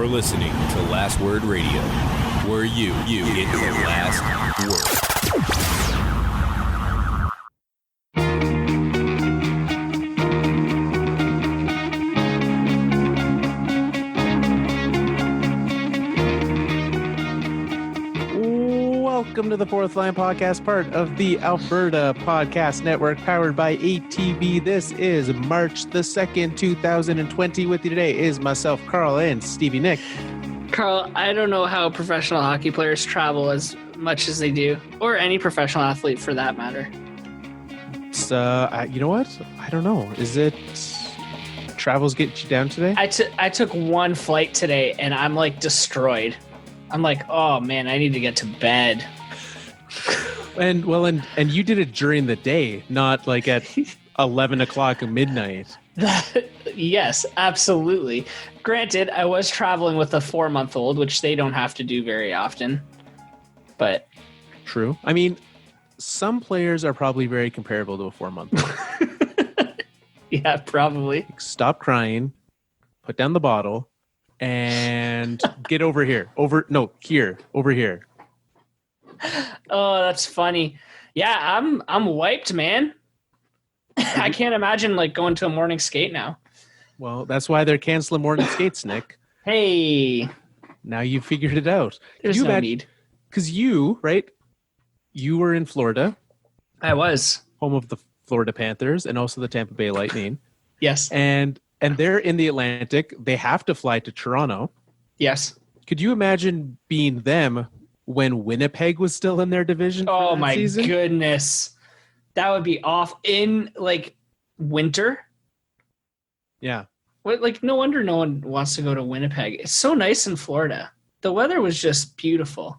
You're listening to Last Word Radio, where you get the last word. Welcome to the Fourth Line Podcast, part of the Alberta Podcast Network, powered by ATV. This is March the 2nd, 2020. With you today is myself, Carl, and Stevie Nick. Carl, I don't know how professional hockey players travel as much as they do, or any professional athlete for that matter. You know what? I don't know. Is it travels get you down today? I took one flight today, and I'm like destroyed. I'm like, oh man, I need to get to bed. And you did it during the day, not like at 11 o'clock at midnight. Yes, absolutely. Granted, I was traveling with a 4-month-old, which they don't have to do very often. But true. I mean, some players are probably very comparable to a 4-month-old. Yeah, probably. Stop crying, put down the bottle, and get over here. Over here. Oh, that's funny. Yeah, I'm wiped, man. I can't imagine like going to a morning skate now. Well, that's why they're canceling morning skates, Nick. Hey. Now you figured it out. There's no need. Because you were in Florida. I was. Home of the Florida Panthers and also the Tampa Bay Lightning. Yes. And they're in the Atlantic. They have to fly to Toronto. Yes. Could you imagine being them when Winnipeg was still in their division? Oh my season? Goodness. That would be off in like winter. Yeah. Like no wonder no one wants to go to Winnipeg. It's so nice in Florida. The weather was just beautiful.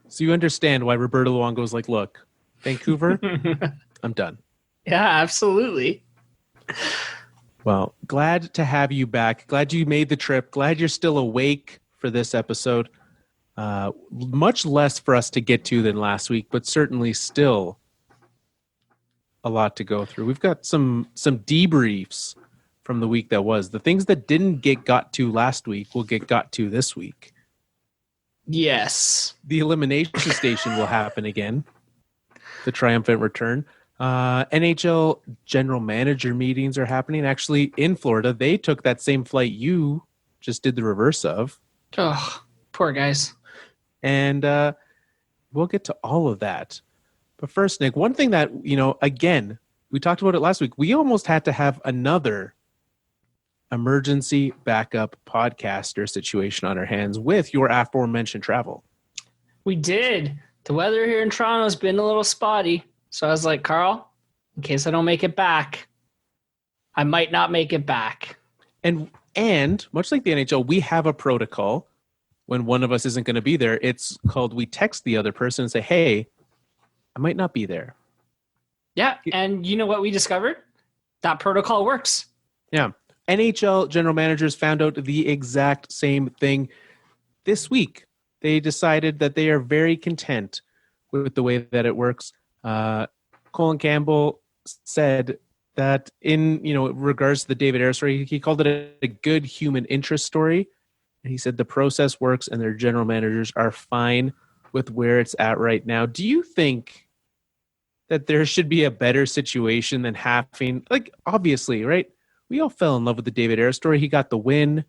So you understand why Roberto Luongo's like, look, Vancouver, I'm done. Yeah, absolutely. Well, glad to have you back. Glad you made the trip. Glad you're still awake for this episode. Much less for us to get to than last week, but certainly still a lot to go through. We've got some debriefs from the week that was. The things that didn't get got to last week will get got to this week. Yes. The Elimination Station will happen again. The triumphant return. NHL general manager meetings are happening. Actually, in Florida, they took that same flight you just did the reverse of. Oh, poor guys. And we'll get to all of that. But first, Nick, one thing that, again, we talked about it last week. We almost had to have another emergency backup podcaster situation on our hands with your aforementioned travel. We did. The weather here in Toronto has been a little spotty. So I was like, Carl, in case I don't make it back, I might not make it back. And much like the NHL, we have a protocol when one of us isn't going to be there. It's called we text the other person and say, hey, I might not be there. Yeah, and you know what we discovered? That protocol works. Yeah. NHL general managers found out the exact same thing this week. They decided that they are very content with the way that it works. Colin Campbell said that in regards to the David Ayres story, he called it a good human interest story. And he said the process works and their general managers are fine with where it's at right now. Do you think that there should be a better situation than having, like, obviously, right? We all fell in love with the David Ayres story. He got the win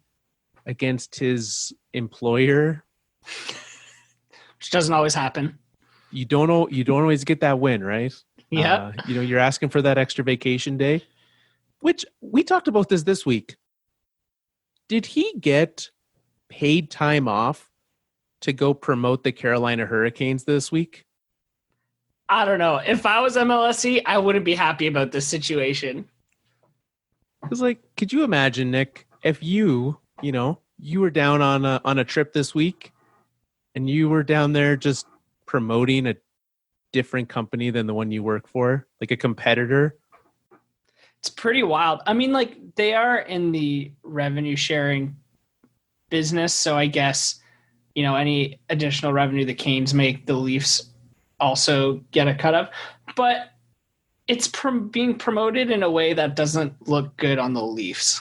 against his employer. Which doesn't always happen. You don't always get that win, right? Yeah. You're asking for that extra vacation day, which we talked about this week. Did he get paid time off to go promote the Carolina Hurricanes this week? I don't know. If I was MLSE, I wouldn't be happy about this situation. Because, like, could you imagine, Nick, if you were down on a trip this week and you were down there just promoting a different company than the one you work for, like a competitor? It's pretty wild. I mean, like, they are in the revenue sharing business, so I guess, any additional revenue the Canes make, the Leafs also get a cut of. But it's being promoted in a way that doesn't look good on the Leafs.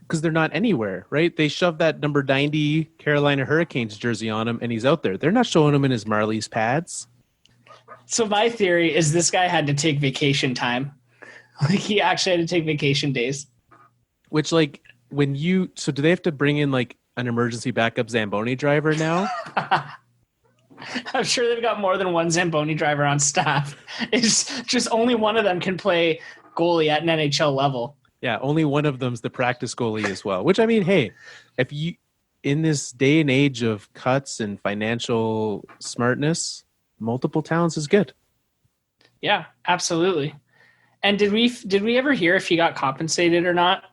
because they're not anywhere, right? They shoved that number 90 Carolina Hurricanes jersey on him, and he's out there. They're not showing him in his Marlies pads. So my theory is this guy had to take vacation time. Like he actually had to take vacation days. Which, like, so do they have to bring in like an emergency backup Zamboni driver now? I'm sure they've got more than one Zamboni driver on staff. It's just only one of them can play goalie at an NHL level. Yeah, only one of them's the practice goalie as well. Which, I mean, hey, if you in this day and age of cuts and financial smartness, multiple talents is good. Yeah, absolutely. And did we ever hear if he got compensated or not?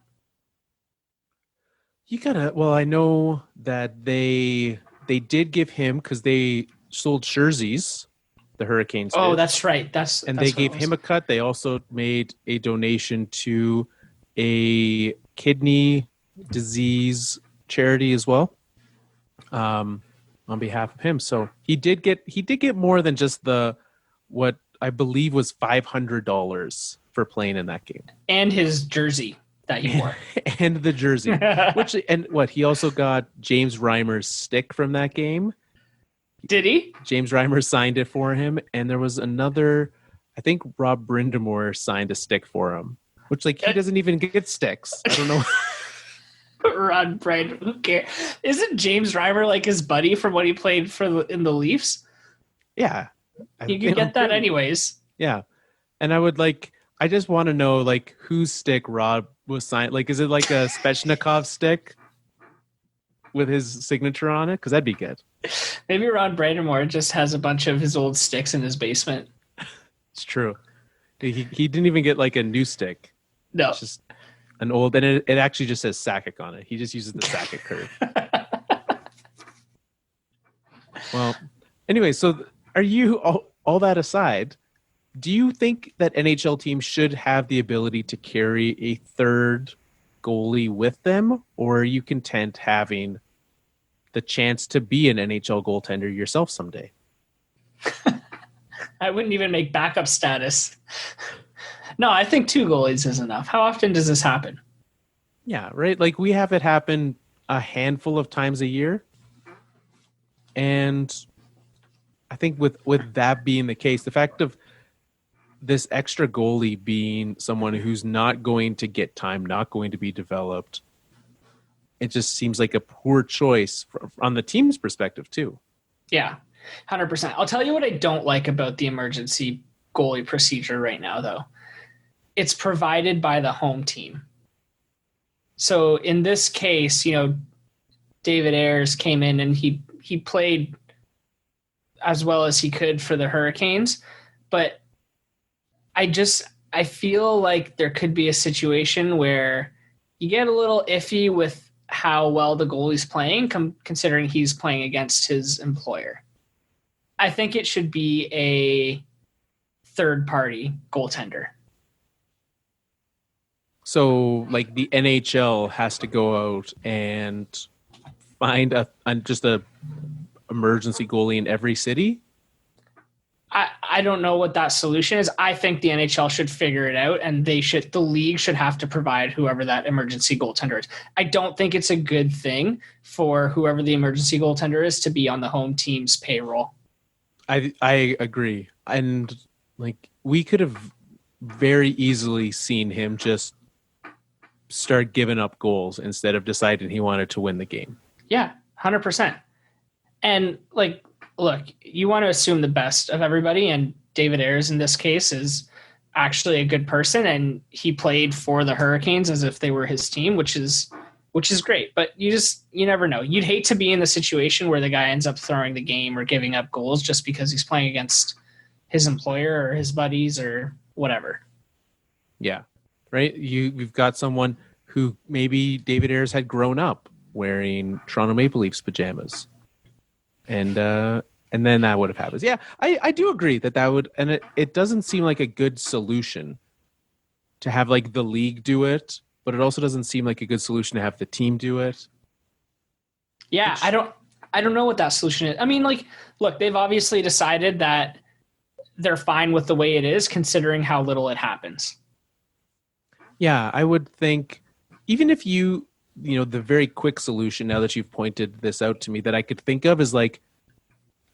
Well, I know that they did give him, because they sold jerseys, the Hurricanes did. Oh, that's right. They gave him a cut. They also made a donation to a kidney disease charity as well, on behalf of him. So he did get more than just what I believe was $500 for playing in that game, and his jersey that he wore, and the jersey. He also got James Reimer's stick from that game. Did he? James Reimer signed it for him, and there was another. I think Rob Brindamore signed a stick for him. Which, like, he doesn't even get sticks. I don't know. Rod Brand, who cares? Isn't James Reimer like his buddy from when he played in the Leafs? Yeah. You could get that anyways. Yeah. And I just want to know, like, whose stick Rod was signed. Like, is it like a Svechnikov stick with his signature on it? Because that'd be good. Maybe Ron Brandamore just has a bunch of his old sticks in his basement. It's true. He didn't even get, like, a new stick. No. It's just an old, and it actually just says Sakic on it. He just uses the Sakic curve. Well, anyway, so are you, all that aside, do you think that NHL teams should have the ability to carry a third goalie with them, or are you content having the chance to be an NHL goaltender yourself someday? I wouldn't even make backup status. No, I think 2 goalies is enough. How often does this happen? Yeah, right. Like, we have it happen a handful of times a year. And I think with that being the case, the fact of this extra goalie being someone who's not going to get time, not going to be developed, it just seems like a poor choice on the team's perspective too. Yeah, 100%. I'll tell you what I don't like about the emergency goalie procedure right now, though. It's provided by the home team. So in this case, David Ayres came in and he played as well as he could for the Hurricanes, but I feel like there could be a situation where you get a little iffy with how well the goalie's playing, considering he's playing against his employer. I think it should be a third-party goaltender. So, like, the NHL has to go out and find just a emergency goalie in every city? I don't know what that solution is. I think the NHL should figure it out, and the league should have to provide whoever that emergency goaltender is. I don't think it's a good thing for whoever the emergency goaltender is to be on the home team's payroll. I agree. And, like, we could have very easily seen him just start giving up goals instead of deciding he wanted to win the game. Yeah, 100%. And, like, look, you want to assume the best of everybody, and David Ayres in this case is actually a good person, and he played for the Hurricanes as if they were his team, which is great. But you never know. You'd hate to be in the situation where the guy ends up throwing the game or giving up goals just because he's playing against his employer or his buddies or whatever. Yeah, right? We've got someone who maybe David Ayres had grown up wearing Toronto Maple Leafs pajamas. And then that would have happened. Yeah, I do agree that would, and it doesn't seem like a good solution to have, like, the league do it, but it also doesn't seem like a good solution to have the team do it. Yeah, I don't know what that solution is. I mean, like, look, they've obviously decided that they're fine with the way it is, considering how little it happens. Yeah, I would think, even if you the very quick solution, now that you've pointed this out to me, that I could think of is like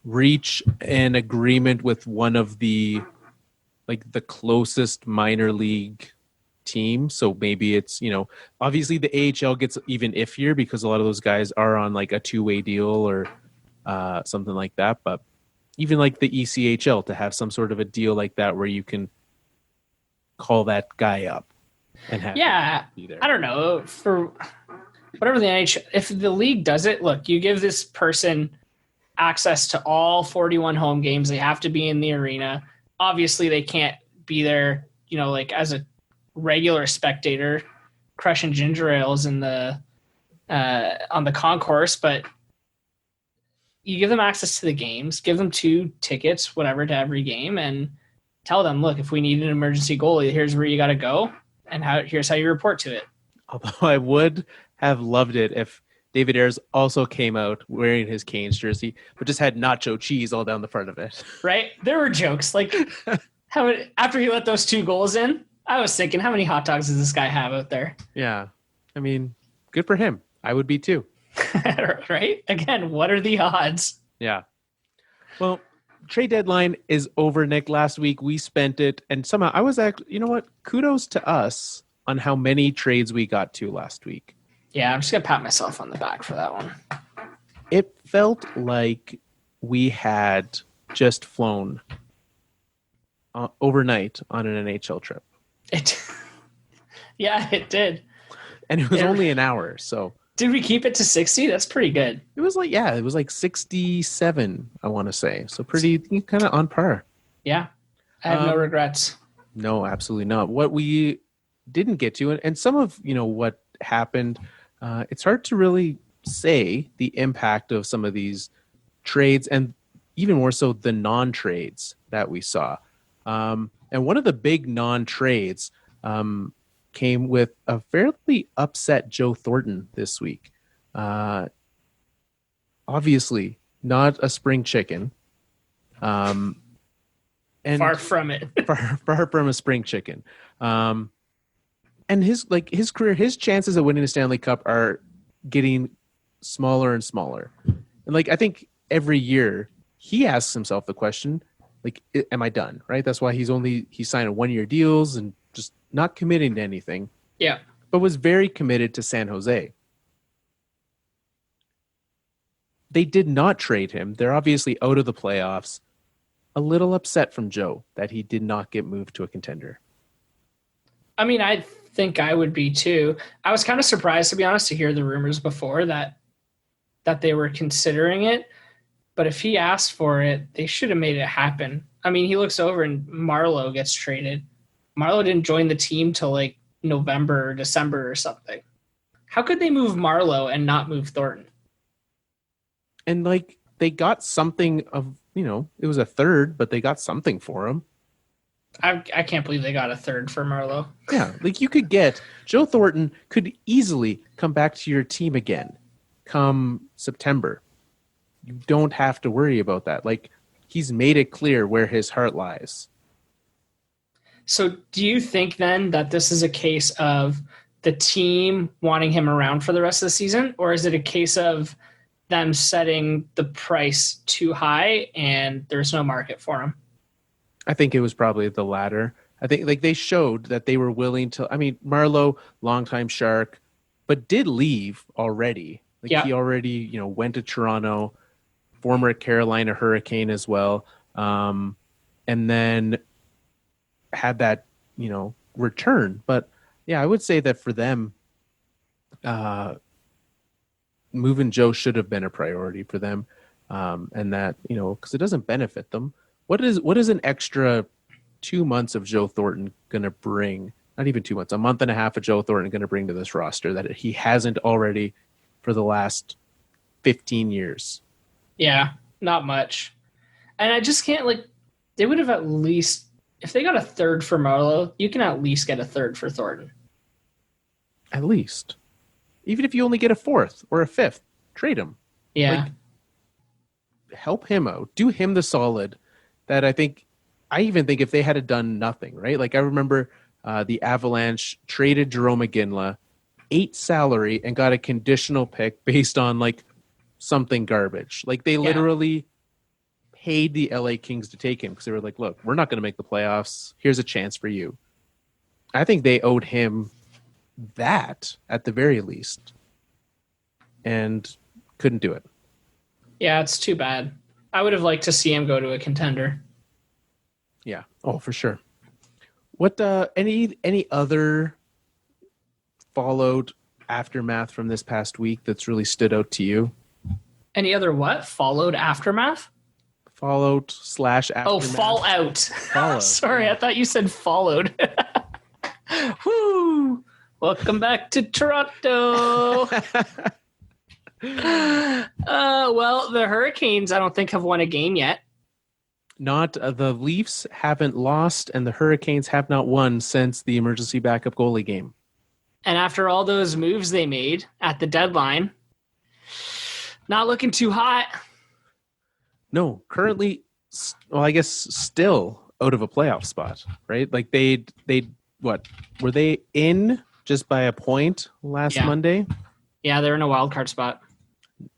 reach an agreement with one of the closest minor league team. So maybe it's, obviously the AHL gets even iffier because a lot of those guys are on like a 2-way deal or something like that. But even like the ECHL, to have some sort of a deal like that where you can call that guy up and have him be there. I don't know, for whatever the NHL, if the league does it, look, you give this person access to all 41 home games. They have to be in the arena. Obviously they can't be there, like as a regular spectator crushing ginger ales in the on the concourse, but you give them access to the games, give them 2 tickets, whatever, to every game, and tell them, look, if we need an emergency goalie, here's where you got to go, and here's how you report to it. Although I would have loved it if David Ayres also came out wearing his Canes jersey, but just had nacho cheese all down the front of it. Right? There were jokes like after he let those 2 goals in, I was thinking, how many hot dogs does this guy have out there? Yeah. I mean, good for him. I would be too. Right? Again, what are the odds? Yeah. Well, trade deadline is over, Nick. Last week we spent it, and somehow I was actually, kudos to us on how many trades we got to last week. Yeah, I'm just going to pat myself on the back for that one. It felt like we had just flown overnight on an NHL trip. Yeah, it did. And it was only an hour, so. Did we keep it to 60? That's pretty good. It was like 67, I want to say. So pretty kind of on par. Yeah. I have no regrets. No, absolutely not. What we didn't get to, and some of, what happened, it's hard to really say the impact of some of these trades, and even more so the non-trades that we saw. And one of the big non-trades came with a fairly upset Joe Thornton this week. Obviously, not a spring chicken. And far from it. far from a spring chicken. And his career, his chances of winning the Stanley Cup are getting smaller and smaller. And I think every year he asks himself the question, am I done? Right? That's why he's signing 1-year deals and just not committing to anything. Yeah. But was very committed to San Jose. They did not trade him. They're obviously out of the playoffs. A little upset from Joe that he did not get moved to a contender. I mean, I think I would be too. I was kind of surprised, to be honest, to hear the rumors before that they were considering it. But if he asked for it, they should have made it happen. I mean, he looks over and Marlowe gets traded. Marlowe didn't join the team till November or December or something. How could they move Marlowe and not move Thornton? And they got something of, it was a third, but they got something for him. I can't believe they got a third for Marlowe. Yeah, you could get Joe Thornton could easily come back to your team again come September. You don't have to worry about that. He's made it clear where his heart lies. So do you think then that this is a case of the team wanting him around for the rest of the season, or is it a case of them setting the price too high and there's no market for him? I think it was probably the latter. I think they showed that they were willing to. I mean, Marlowe, longtime Shark, but did leave already. He already, went to Toronto, former Carolina Hurricane as well, and then had that, return. But yeah, I would say that for them, moving Joe should have been a priority for them, and that because it doesn't benefit them. What is an extra 2 months of Joe Thornton going to bring? Not even 2 months, a month and a half of Joe Thornton going to bring to this roster that he hasn't already for the last 15 years. Yeah, not much. And I just can't they would have at least, if they got a third for Marlowe, you can at least get a third for Thornton. At least. Even if you only get a fourth or a fifth, trade him. Yeah. Help him out. Do him the solid that I even think if they had done nothing, right? I remember the Avalanche traded Jarome Iginla ate salary and got a conditional pick based on like something garbage. Like they literally paid the LA Kings to take him because they were like, look, we're not going to make the playoffs. Here's a chance for you. I think they owed him that at the very least and couldn't do it. Yeah, it's too bad. I would have liked to see him go to a contender. Yeah. Oh, for sure. What any other followed aftermath from this past week that's really stood out to you? Any other what? Followed aftermath? Fallout / aftermath. Oh, Fallout. Fallout. Sorry, I thought you said followed. Woo! Welcome back to Toronto. Well, the Hurricanes, I don't think have won a game yet. Not the Leafs haven't lost, and the Hurricanes have not won since the emergency backup goalie game. And after all those moves they made at the deadline, not looking too hot. No, currently, well, I guess still out of a playoff spot, right? Like they what were they in just by a point last Monday? Yeah, they're in a wild card spot.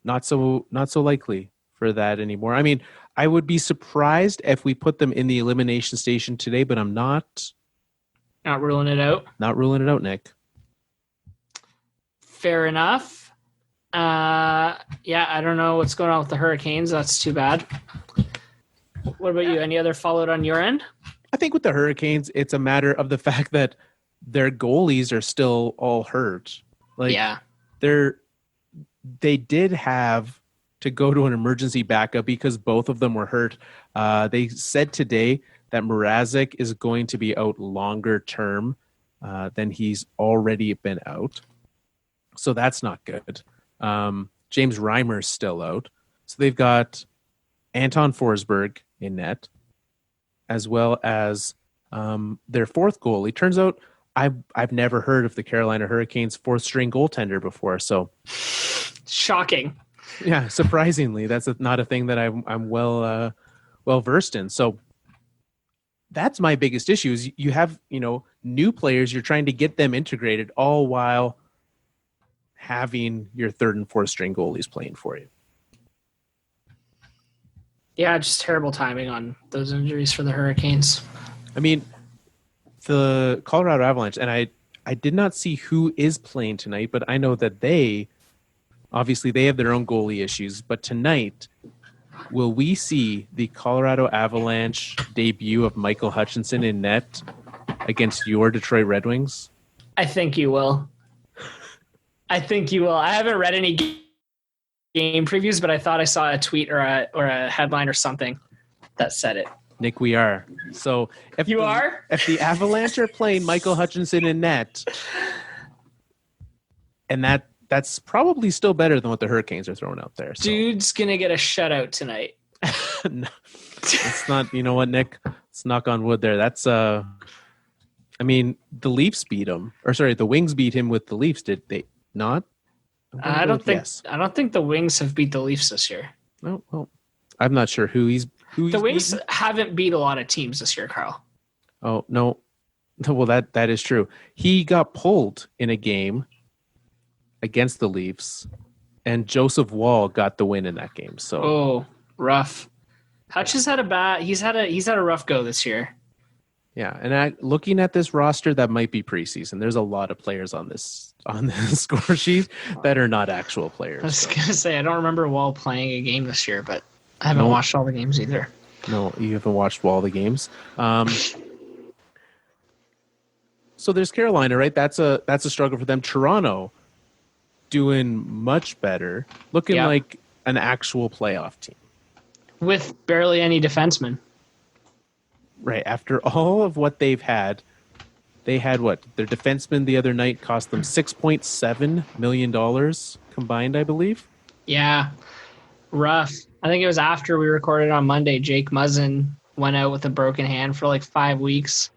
Not so likely for that anymore. I mean, I would be surprised if we put them in the elimination station today, but I'm not ruling it out. Not ruling it out, Nick. Fair enough. I don't know what's going on with the Hurricanes. That's too bad. What about you? Any other followed on your end? I think with the Hurricanes, it's a matter of the fact that their goalies are still all hurt. They did have to go to an emergency backup because both of them were hurt. They said today that Mrazek is going to be out longer term than he's already been out. So that's not good. James Reimer's still out. So they've got Anton Forsberg in net, as well as their fourth goalie. Turns out I've never heard of the Carolina Hurricanes' fourth string goaltender before. So shocking. Yeah, surprisingly, that's not a thing that I'm well versed in. So that's my biggest issue is you have, new players, you're trying to get them integrated all while having your third and fourth string goalies playing for you. Yeah, just terrible timing on those injuries for the Hurricanes. I mean, the Colorado Avalanche, and I did not see who is playing tonight, but I know that obviously they have their own goalie issues, but tonight, will we see the Colorado Avalanche debut of Michael Hutchinson in net against your Detroit Red Wings? I think you will. I haven't read any game previews, but I thought I saw a tweet or a headline or something that said it. Nick, we are. So if the Avalanche are playing Michael Hutchinson in net, and that's probably still better than what the Hurricanes are throwing out there. So. Dude's gonna get a shutout tonight. No, it's not. You know what, Nick? Let's knock on wood there. That's I mean, the Leafs beat him, the Wings beat him with the Leafs. Did they not? I don't think the Wings have beat the Leafs this year. No, well, I'm not sure who he's the Wings beaten. Haven't beat a lot of teams this year, Carl. Oh no, well that is true. He got pulled in a game against the Leafs, and Joseph Wall got the win in that game. So rough. Hutch has had he's had a rough go this year. Yeah, and looking at this roster, that might be preseason. There's a lot of players on this score sheet that are not actual players. I was gonna say I don't remember Wall playing a game this year, but I haven't watched all the games either. No, you haven't watched all the games. So there's Carolina, right? That's a struggle for them. Toronto doing much better, looking like an actual playoff team with barely any defensemen. Right. After all of what they've had, they had what? Their defenseman the other night cost them $6.7 million combined, I believe. Yeah. Rough. I think it was after we recorded on Monday, Jake Muzzin went out with a broken hand for like 5 weeks.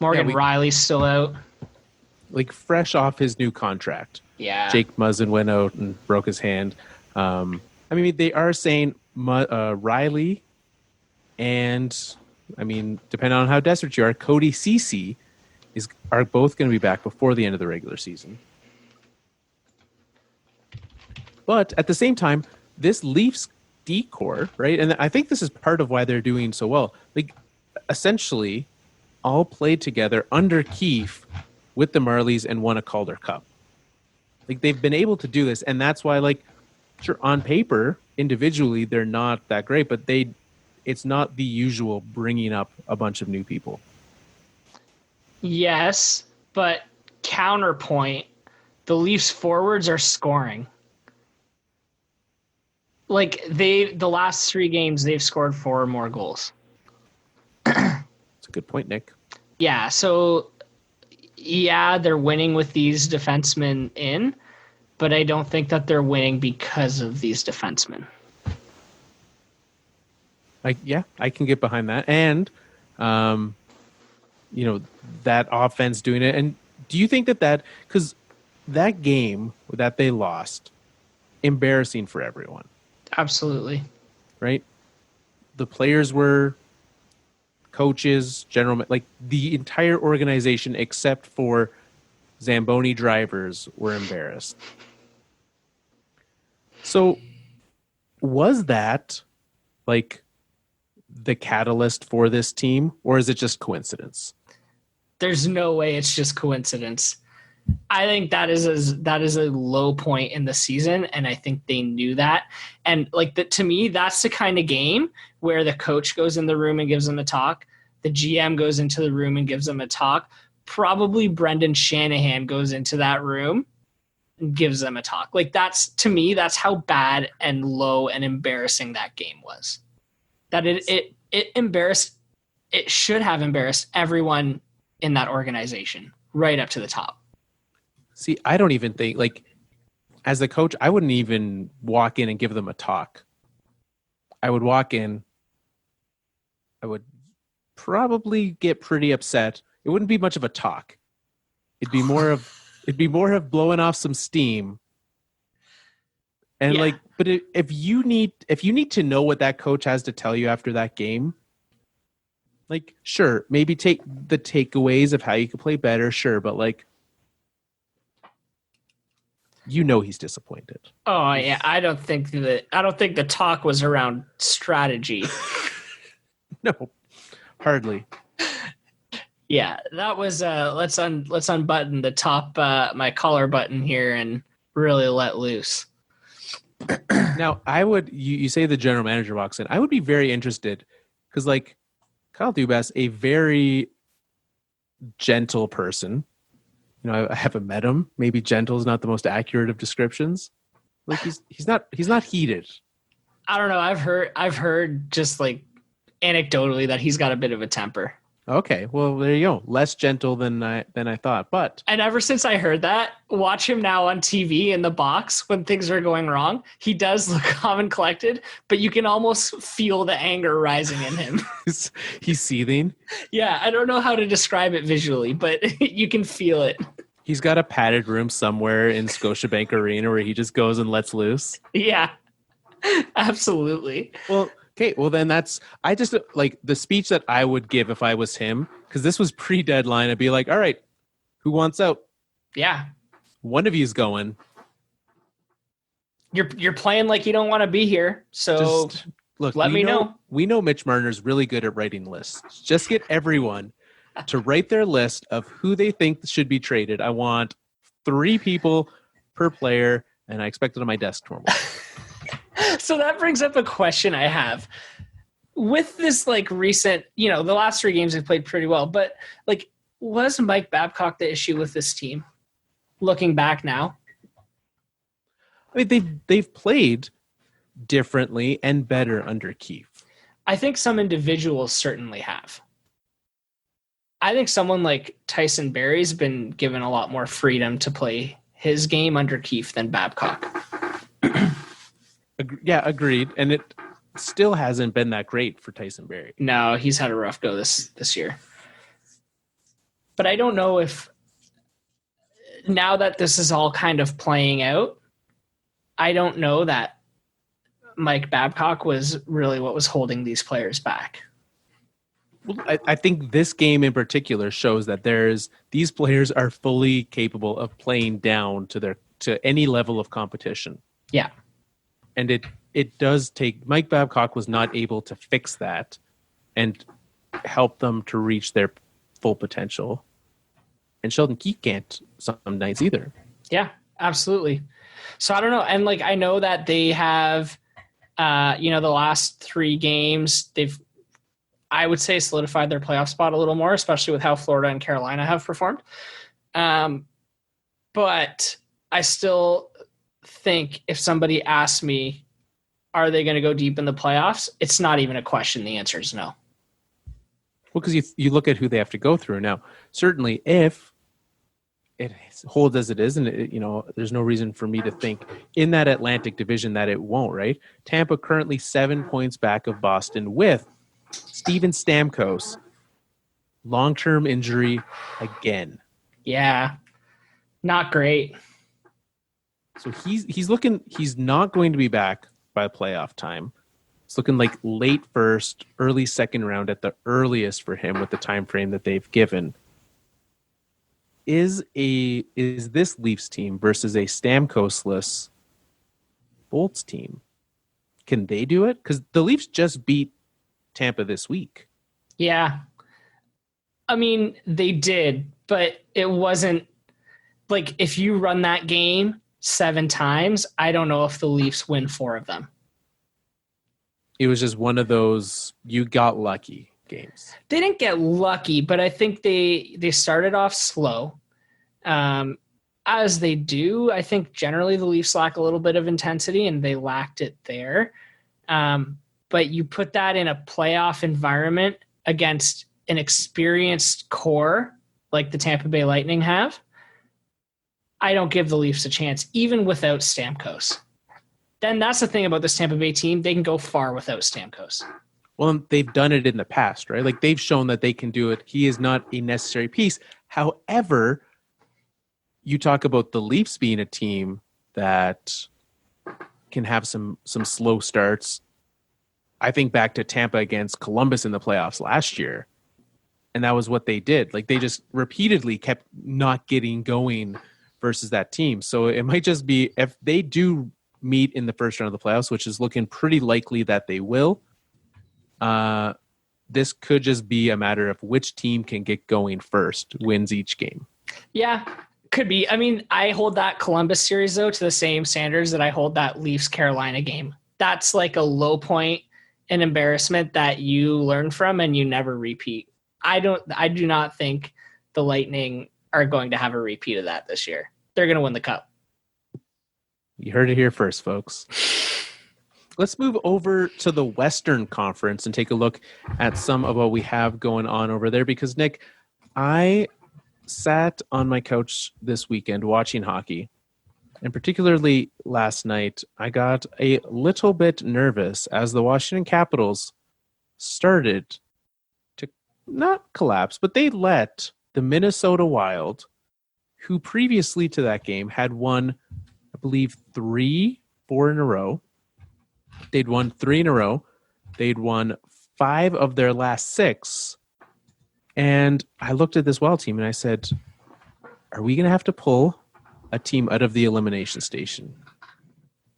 Morgan Riley's still out. Like fresh off his new contract. Yeah. Jake Muzzin went out and broke his hand. I mean, they are saying Riley and... I mean, depending on how desperate you are, Cody Ceci are both going to be back before the end of the regular season. But at the same time, this Leafs decor, right? And I think this is part of why they're doing so well. Like, essentially, all played together under Keefe with the Marlies and won a Calder Cup. Like, they've been able to do this, and that's why, like, sure, on paper, individually, they're not that great, but it's not the usual bringing up a bunch of new people. Yes, but counterpoint, the Leafs forwards are scoring. Like, the last 3 games, they've scored 4 or more goals. That's a good point, Nick. Yeah, so, yeah, they're winning with these defensemen in, but I don't think that they're winning because of these defensemen. I can get behind that. And, that offense doing it. And do you think that because that game that they lost, embarrassing for everyone. Absolutely. Right? The players were, coaches, like the entire organization except for Zamboni drivers were embarrassed. So was that like the catalyst for this team, or is it just coincidence? There's no way it's just coincidence. I think that is a low point in the season, and I think they knew that. And like to me, that's the kind of game where the coach goes in the room and gives them a talk. The GM goes into the room and gives them a talk. Probably Brendan Shanahan goes into that room and gives them a talk. Like, that's, to me, that's how bad and low and embarrassing that game was. That it embarrassed. It should have embarrassed everyone in that organization right up to the top. See, I don't even think, like, as a coach, I wouldn't even walk in and give them a talk. I would walk in. I would probably get pretty upset. It wouldn't be much of a talk. It'd be more of blowing off some steam. And but if you need to know what that coach has to tell you after that game, like, sure, maybe take the takeaways of how you could play better, sure, but like, he's disappointed. Oh yeah, I don't think the talk was around strategy. No, hardly. Yeah, that was let's unbutton the top my collar button here and really let loose. Now, I would you say the general manager walks in. I would be very interested because, like, Kyle Dubas, a very gentle person. I haven't met him. Maybe gentle is not the most accurate of descriptions. Like, he's not heated. I don't know. I've heard just like anecdotally that he's got a bit of a temper. Okay, well, there you go. Less gentle than I thought. And ever since I heard that, watch him now on TV in the box when things are going wrong. He does look calm and collected, but you can almost feel the anger rising in him. He's seething. Yeah, I don't know how to describe it visually, but you can feel it. He's got a padded room somewhere in Scotiabank Arena where he just goes and lets loose. Yeah, absolutely. Well, okay, well then I just like the speech that I would give if I was him, because this was pre-deadline. I'd be like, all right, who wants out? Yeah. One of you's going. You're playing like you don't want to be here, so just, look, let me know. We know Mitch Marner's really good at writing lists. Just get everyone to write their list of who they think should be traded. I want 3 people per player, and I expect it on my desk tomorrow morning. So that brings up a question I have. With this, like, recent, the last 3 games they've played pretty well, but, like, was Mike Babcock the issue with this team? Looking back now? I mean, they've played differently and better under Keefe. I think some individuals certainly have. I think someone like Tyson Barrie's been given a lot more freedom to play his game under Keefe than Babcock. Yeah, agreed. And it still hasn't been that great for Tyson Barrie. No, he's had a rough go this year. But I don't know if now that this is all kind of playing out, I don't know that Mike Babcock was really what was holding these players back. Well, I think this game in particular shows that these players are fully capable of playing down to any level of competition. Yeah. And it does take, Mike Babcock was not able to fix that and help them to reach their full potential. And Sheldon Keefe can't some nights either. Yeah, absolutely. So I don't know. And I know that they have, the last 3 games, they've, I would say, solidified their playoff spot a little more, especially with how Florida and Carolina have performed. But I still think if somebody asks me, are they going to go deep in the playoffs? It's not even a question. The answer is no. Well, because you look at who they have to go through now. Certainly, if it holds as it is, and there's no reason for me to think in that Atlantic division that it won't. Right? Tampa currently 7 points back of Boston with Steven Stamkos, long-term injury again. Yeah, not great. So he's not going to be back by playoff time. It's looking like late first, early second round at the earliest for him with the time frame that they've given. Is this Leafs team versus a Stamkos-less Bolts team? Can they do it? Because the Leafs just beat Tampa this week. Yeah. I mean, they did, but it wasn't if you run that game 7 times, I don't know if the Leafs win 4 of them. It was just one of those you got lucky games. They didn't get lucky, but I think they started off slow. As they do, I think generally the Leafs lack a little bit of intensity, and they lacked it there. But you put that in a playoff environment against an experienced core like the Tampa Bay Lightning have, I don't give the Leafs a chance, even without Stamkos. Then that's the thing about this Tampa Bay team. They can go far without Stamkos. Well, they've done it in the past, right? They've shown that they can do it. He is not a necessary piece. However, you talk about the Leafs being a team that can have some slow starts. I think back to Tampa against Columbus in the playoffs last year, and that was what they did. They just repeatedly kept not getting going versus that team. So it might just be if they do meet in the first round of the playoffs, which is looking pretty likely that they will, this could just be a matter of which team can get going first, wins each game. Yeah, could be. I mean, I hold that Columbus series, though, to the same standards that I hold that Leafs-Carolina game. That's like a low point, an embarrassment that you learn from and you never repeat. I do not think the Lightning are going to have a repeat of that this year. They're going to win the Cup. You heard it here first, folks. Let's move over to the Western Conference and take a look at some of what we have going on over there. Because, Nick, I sat on my couch this weekend watching hockey, and particularly last night, I got a little bit nervous as the Washington Capitals started to not collapse, but they let the Minnesota Wild, who previously to that game had won, I believe, 4 in a row. They'd won 3 in a row. They'd won 5 of their last 6. And I looked at this Wild team and I said, are we going to have to pull a team out of the elimination station?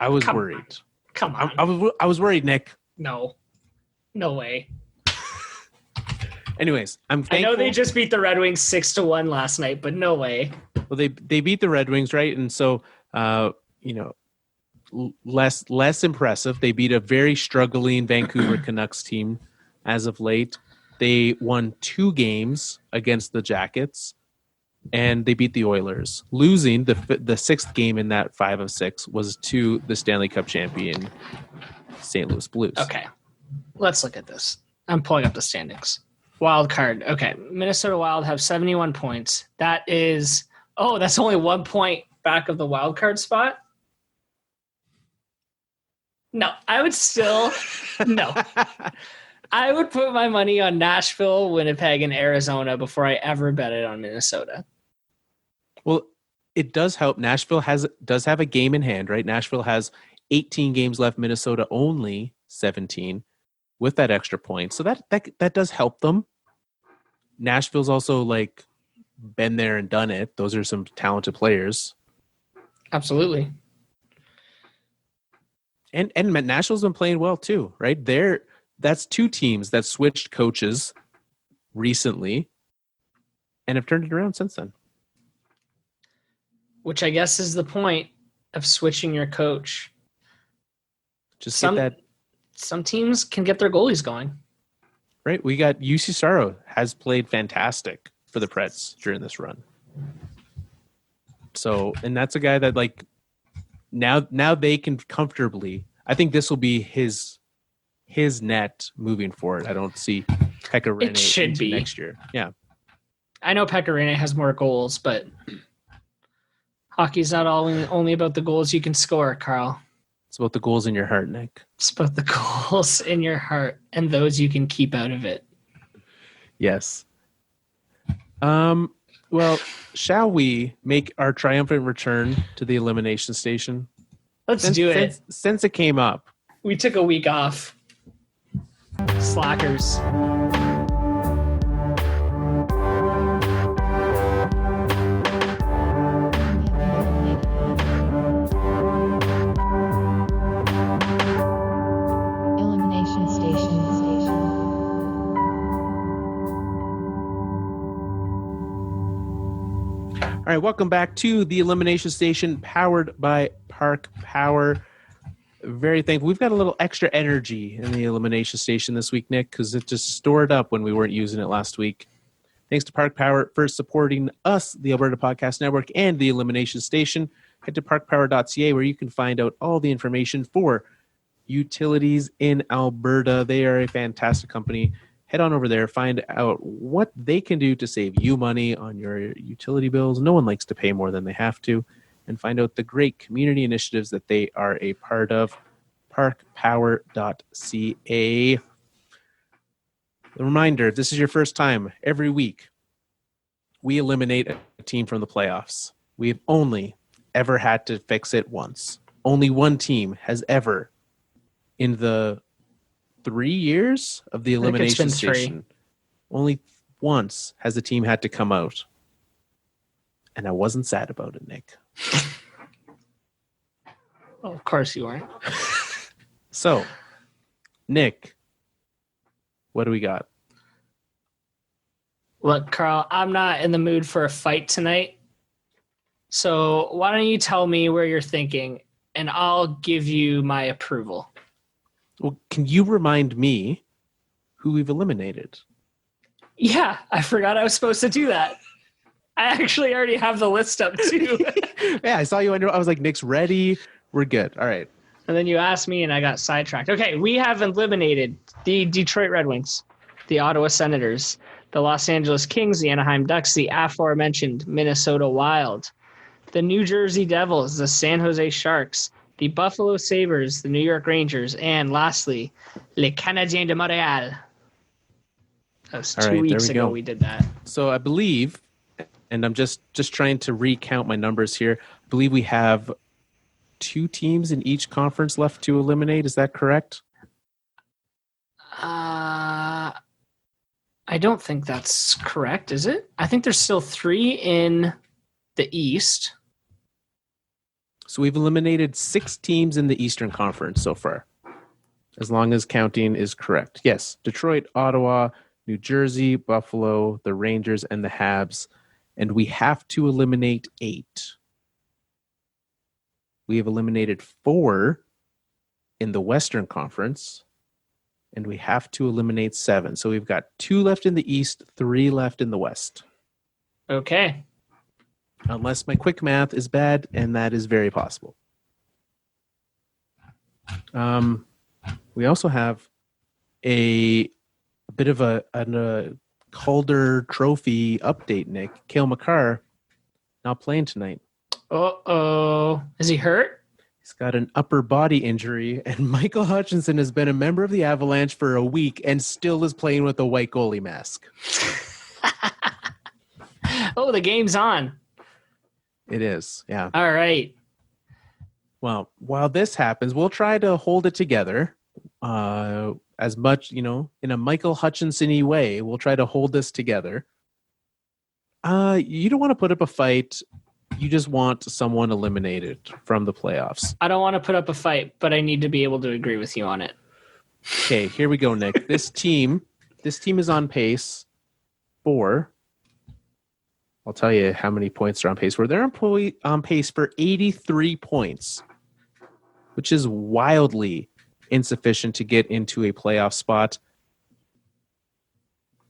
I was worried. Come on. I was worried, Nick. No way. Anyways, I'm thankful. I know they just beat the Red Wings 6-1 last night, but no way. Well, they beat the Red Wings, right? And so, less impressive. They beat a very struggling Vancouver Canucks team as of late. They won 2 games against the Jackets, and they beat the Oilers. Losing the 6th game in that 5 of 6 was to the Stanley Cup champion St. Louis Blues. Okay, let's look at this. I'm pulling up the standings. Wild card. Okay, Minnesota Wild have 71 points. That's only 1 point back of the wild card spot. No, I would still no. I would put my money on Nashville, Winnipeg, and Arizona before I ever bet it on Minnesota. Well, it does help. Nashville does have a game in hand, right? Nashville has 18 games left. Minnesota only 17 with that extra point. So that does help them. Nashville's also been there and done it. Those are some talented players. Absolutely. And Nashville's been playing well too, right? That's two teams that switched coaches recently and have turned it around since then. Which I guess is the point of switching your coach. Just some teams can get their goalies going. Right. We got UC Saro has played fantastic for the Preds during this run. So, and that's a guy that like now they can comfortably, I think this will be his net moving forward. I don't see Pekka Rinne into next year. Yeah. I know Pekka Rinne has more goals, but hockey's not only about the goals you can score, Carl. It's about the goals in your heart, Nick. It's about the goals in your heart and those you can keep out of it. Yes. Well, shall we make our triumphant return to the Elimination Station? Let's do it. Since it came up. We took a week off. Slackers. Elimination Station. All right, welcome back to the Elimination Station, powered by Park Power. Very thankful. We've got a little extra energy in the Elimination Station this week, Nick, because it just stored up when we weren't using it last week. Thanks to Park Power for supporting us, the Alberta Podcast Network, and the Elimination Station. Head to parkpower.ca where you can find out all the information for utilities in Alberta. They are a fantastic company. Head on over there, find out what they can do to save you money on your utility bills. No one likes to pay more than they have to. And find out the great community initiatives that they are a part of. Parkpower.ca. A reminder, if this is your first time, every week we eliminate a team from the playoffs. We have only ever had to fix it once. Only one team has ever, in the 3 years of the Elimination Station, only once has the team had to come out. And I wasn't sad about it, Nick. Oh, of course you aren't. So, Nick, what do we got? Look, Carl, I'm not in the mood for a fight tonight. So why don't you tell me where you're thinking, and I'll give you my approval. Well, can you remind me who we've eliminated? Yeah, I forgot I was supposed to do that. I actually already have the list up too. Yeah, I saw you. I was like, Nick's ready. We're good. All right. And then you asked me and I got sidetracked. Okay, we have eliminated the Detroit Red Wings, the Ottawa Senators, the Los Angeles Kings, the Anaheim Ducks, the aforementioned Minnesota Wild, the New Jersey Devils, the San Jose Sharks, the Buffalo Sabres, the New York Rangers, and lastly, Les Canadiens de Montréal. That was 2 weeks ago we did that. So I believe, and I'm just trying to recount my numbers here, I believe we have 2 teams in each conference left to eliminate. Is that correct? I don't think that's correct, is it? I think there's still 3 in the East. So we've eliminated 6 teams in the Eastern Conference so far, as long as counting is correct. Yes, Detroit, Ottawa, New Jersey, Buffalo, the Rangers, and the Habs. And we have to eliminate 8. We have eliminated 4 in the Western Conference, and we have to eliminate 7. So we've got 2 left in the East, 3 left in the West. Okay. Unless my quick math is bad, and that is very possible. We also have a bit of a Calder Trophy update, Nick. Cale Makar not playing tonight. Uh-oh. Is he hurt? He's got an upper body injury, and Michael Hutchinson has been a member of the Avalanche for a week and still is playing with a white goalie mask. Oh, the game's on. It is, yeah. All right. Well, while this happens, we'll try to hold it together as much, in a Michael Hutchinson-y way. We'll try to hold this together. You don't want to put up a fight you just want someone eliminated from the playoffs. I don't want to put up a fight, but I need to be able to agree with you on it. Okay, here we go, Nick. This team is on pace for, I'll tell you how many points they're on pace for. They're on pace for 83 points, which is wildly insufficient to get into a playoff spot.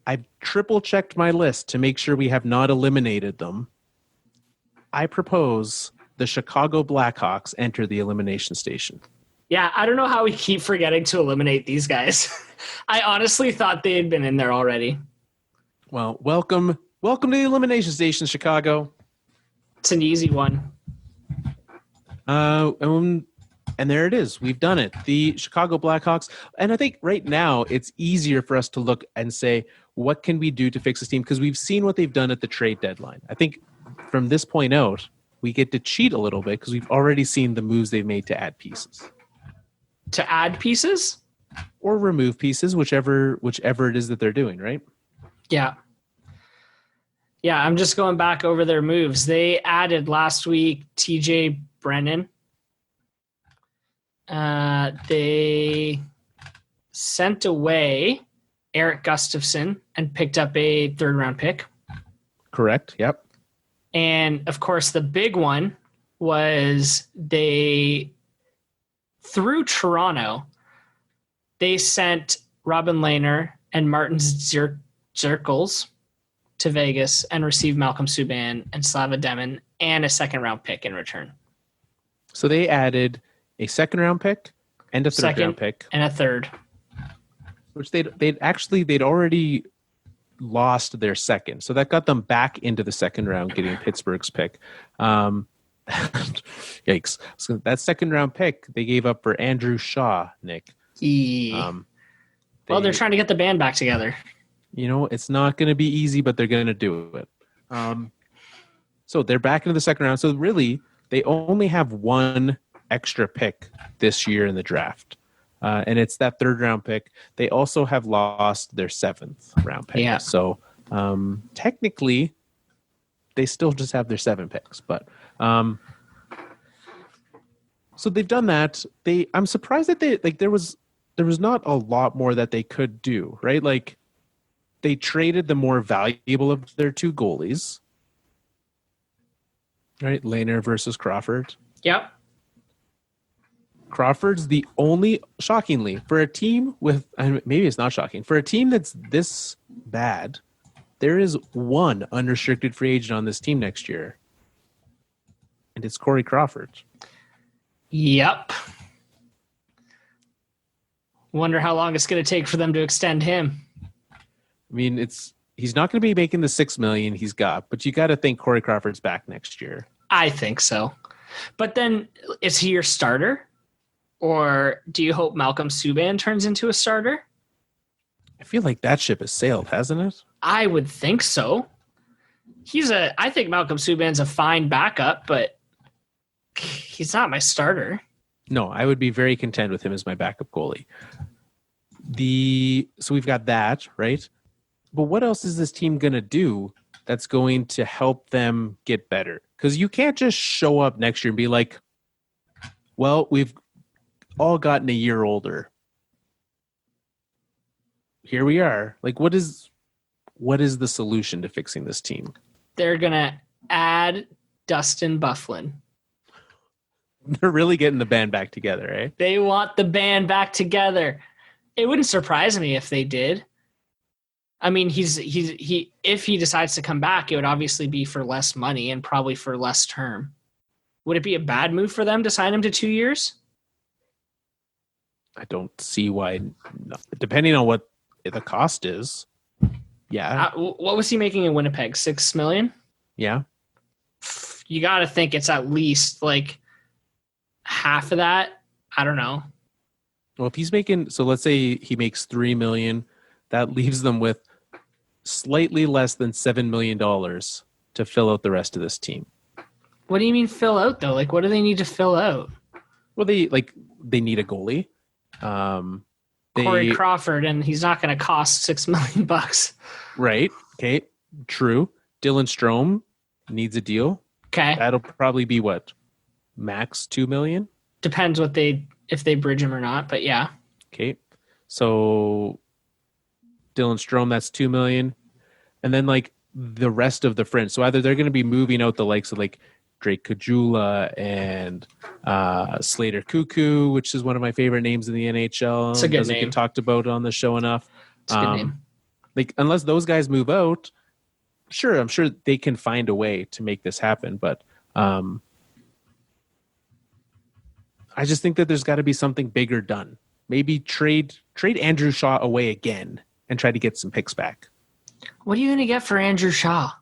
I've triple checked my list to make sure we have not eliminated them. I propose the Chicago Blackhawks enter the Elimination Station. Yeah, I don't know how we keep forgetting to eliminate these guys. I honestly thought they had been in there already. Well, welcome to the Elimination Station, Chicago. It's an easy one. And there it is. We've done it. The Chicago Blackhawks. And I think right now it's easier for us to look and say, what can we do to fix this team? Because we've seen what they've done at the trade deadline. I think from this point out, we get to cheat a little bit because we've already seen the moves they've made to add pieces. To add pieces? Or remove pieces, whichever it is that they're doing, right? Yeah. Yeah, I'm just going back over their moves. They added last week TJ Brennan. They sent away Eric Gustafson and picked up a third-round pick. Correct, yep. And, of course, the big one was through Toronto, they sent Robin Lehner and Martin Zirkles to Vegas and received Malcolm Subban and Slava Demon and a second-round pick in return. So they added a second-round pick and a third-round pick. And a third. Which they'd already lost their second. So that got them back into the second round, getting Pittsburgh's pick. Yikes. So that second round pick they gave up for Andrew Shaw, Nick. They're trying to get the band back together. You know, it's not going to be easy, but they're going to do it. So they're back into the second round. So really, they only have one extra pick this year in the draft. And it's that third round pick. They also have lost their seventh round pick. Yeah. So technically, they still just have their 7 picks. But so they've done that. I'm surprised that there was not a lot more that they could do, right? Like they traded the more valuable of their 2 goalies, right? Lehner versus Crawford. Yep. Crawford's the only, shockingly, for a team with, maybe it's not shocking, for a team that's this bad, there is one unrestricted free agent on this team next year, and it's Corey Crawford. Yep. Wonder how long it's going to take for them to extend him. I mean, he's not going to be making the $6 million he's got, but you got to think Corey Crawford's back next year. I think so. But then, is he your starter? Or do you hope Malcolm Subban turns into a starter? I feel like that ship has sailed, hasn't it? I would think so. I think Malcolm Subban's a fine backup, but he's not my starter. No, I would be very content with him as my backup goalie. So we've got that, right? But what else is this team going to do that's going to help them get better? Because you can't just show up next year and be like, well, we've all gotten a year older. Here we are. Like, what is the solution to fixing this team? They're going to add Dustin Byfuglien. They're really getting the band back together, eh? They want the band back together. It wouldn't surprise me if they did. I mean, if he decides to come back, it would obviously be for less money and probably for less term. Would it be a bad move for them to sign him to 2 years? I don't see why. No. Depending on what the cost is. Yeah. What was he making in Winnipeg? $6 million? Yeah. You got to think it's at least like half of that. I don't know. Well, if he's making, so let's say he makes $3 million, that leaves them with slightly less than $7 million to fill out the rest of this team. What do you mean fill out though? Like, what do they need to fill out? Well, they need a goalie. Corey Crawford, and he's not going to cost $6 million. Right. Okay. True. Dylan Strome needs a deal. Okay. That'll probably be what? Max $2 million? Depends if they bridge him or not, but yeah. Okay. So Dylan Strome, that's $2 million. And then like the rest of the fringe. So either they're going to be moving out the likes of like Drake Kajula and Slater Cuckoo, which is one of my favorite names in the NHL. It's a good Doesn't name. get talked about on the show enough. It's a good name. Like unless those guys move out, sure, I'm sure they can find a way to make this happen. But I just think that there's got to be something bigger done. Maybe trade Andrew Shaw away again and try to get some picks back. What are you going to get for Andrew Shaw?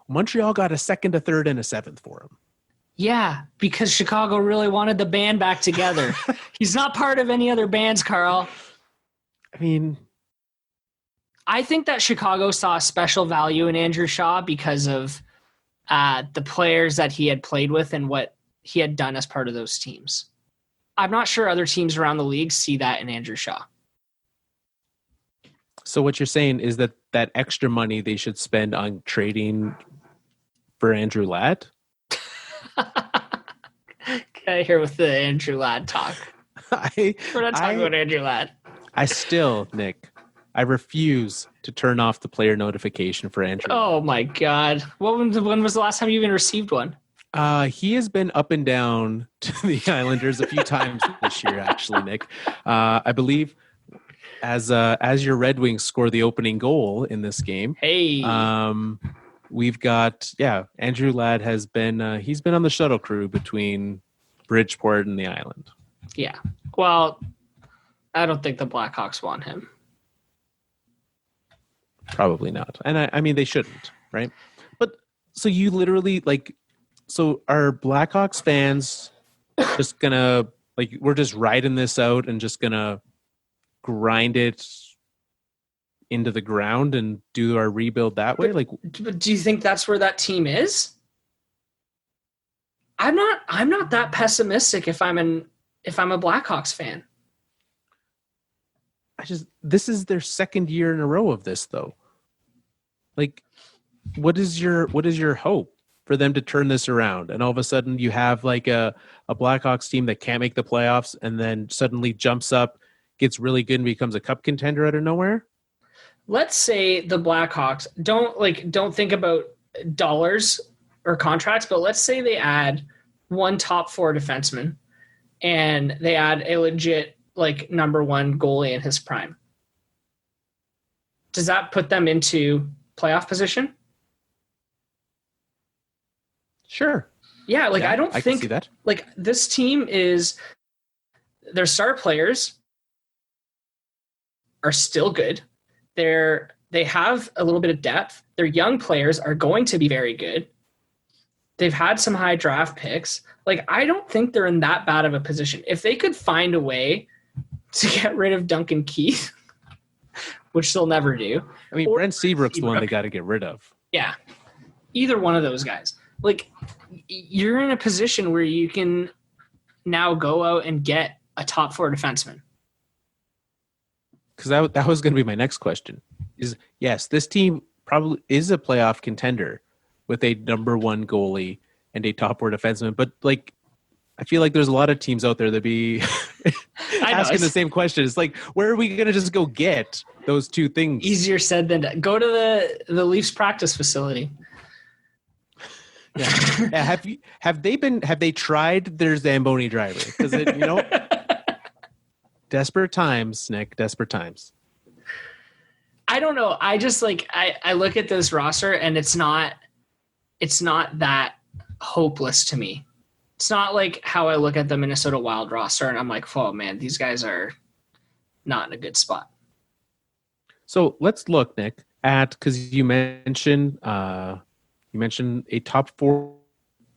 Montreal got a second, a third, and a seventh for him. Yeah, because Chicago really wanted the band back together. He's not part of any other bands, Carl. I mean, I think that Chicago saw a special value in Andrew Shaw because of the players that he had played with and what he had done as part of those teams. I'm not sure other teams around the league see that in Andrew Shaw. so what you're saying is that extra money they should spend on trading for Andrew Ladd? Get out of here with the Andrew Ladd talk. We're not talking about Andrew Ladd. I still, Nick, I refuse to turn off the player notification for Andrew. Oh my God. When was the last time you even received one? He has been up and down to the Islanders a few times this year, actually, Nick. I believe as your Red Wings score the opening goal in this game. Hey. We've got, Andrew Ladd has been, he's been on the shuttle crew between Bridgeport and the island. Yeah. Well, I don't think the Blackhawks want him. Probably not. And I mean, they shouldn't, right? But so you literally so are Blackhawks fans just gonna, we're just riding this out and just gonna grind it into the ground and do our rebuild that way? But do you think that's where that team is? I'm not that pessimistic if I'm a Blackhawks fan. This is their second year in a row of this, though. What is your hope for them to turn this around? And all of a sudden you have a Blackhawks team that can't make the playoffs and then suddenly jumps up, gets really good and becomes a cup contender out of nowhere? Let's say the Blackhawks don't think about dollars or contracts, but let's say they add one top four defenseman and they add a legit number one goalie in his prime. Does that put them into playoff position? Sure. Yeah, I don't I think can see that. This team is, their star players are still good. They have a little bit of depth. Their young players are going to be very good. They've had some high draft picks. I don't think they're in that bad of a position. If they could find a way to get rid of Duncan Keith, which they'll never do. I mean, Brent Seabrook's the one they got to get rid of. Yeah. Either one of those guys. You're in a position where you can now go out and get a top four defenseman. Because that was going to be my next question. Yes, this team probably is a playoff contender with a number one goalie and a top four defenseman. But I feel like there's a lot of teams out there that be asking the same question. It's where are we going to just go get those two things? Easier said than done. Go to the Leafs practice facility. Yeah. Have they tried their Zamboni driver? Because desperate times, Nick. Desperate times. I don't know. I just I look at this roster and it's not that hopeless to me. It's not how I look at the Minnesota Wild roster and I'm oh man, these guys are not in a good spot. So let's look, Nick, because you mentioned a top four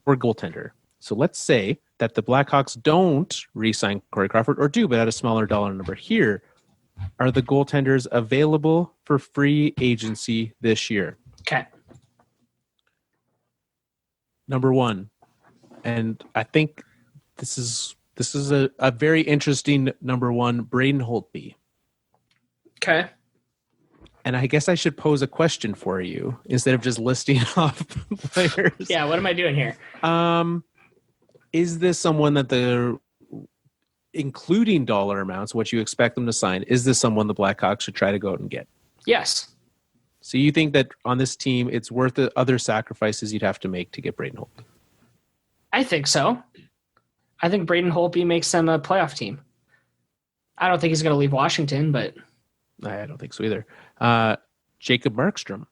goaltender. So let's say that the Blackhawks don't re-sign Corey Crawford, or do, but at a smaller dollar number. Here are the goaltenders available for free agency this year. Okay. Number one, and I think this is a very interesting number one, Braden Holtby. Okay. And I guess I should pose a question for you instead of just listing off players. Yeah, what am I doing here? Is this someone that including dollar amounts, what you expect them to sign, is this someone the Blackhawks should try to go out and get? Yes. So you think that on this team, it's worth the other sacrifices you'd have to make to get Braden Holtby? I think so. I think Braden Holtby makes them a playoff team. I don't think he's going to leave Washington, but I don't think so either. Jacob Markstrom.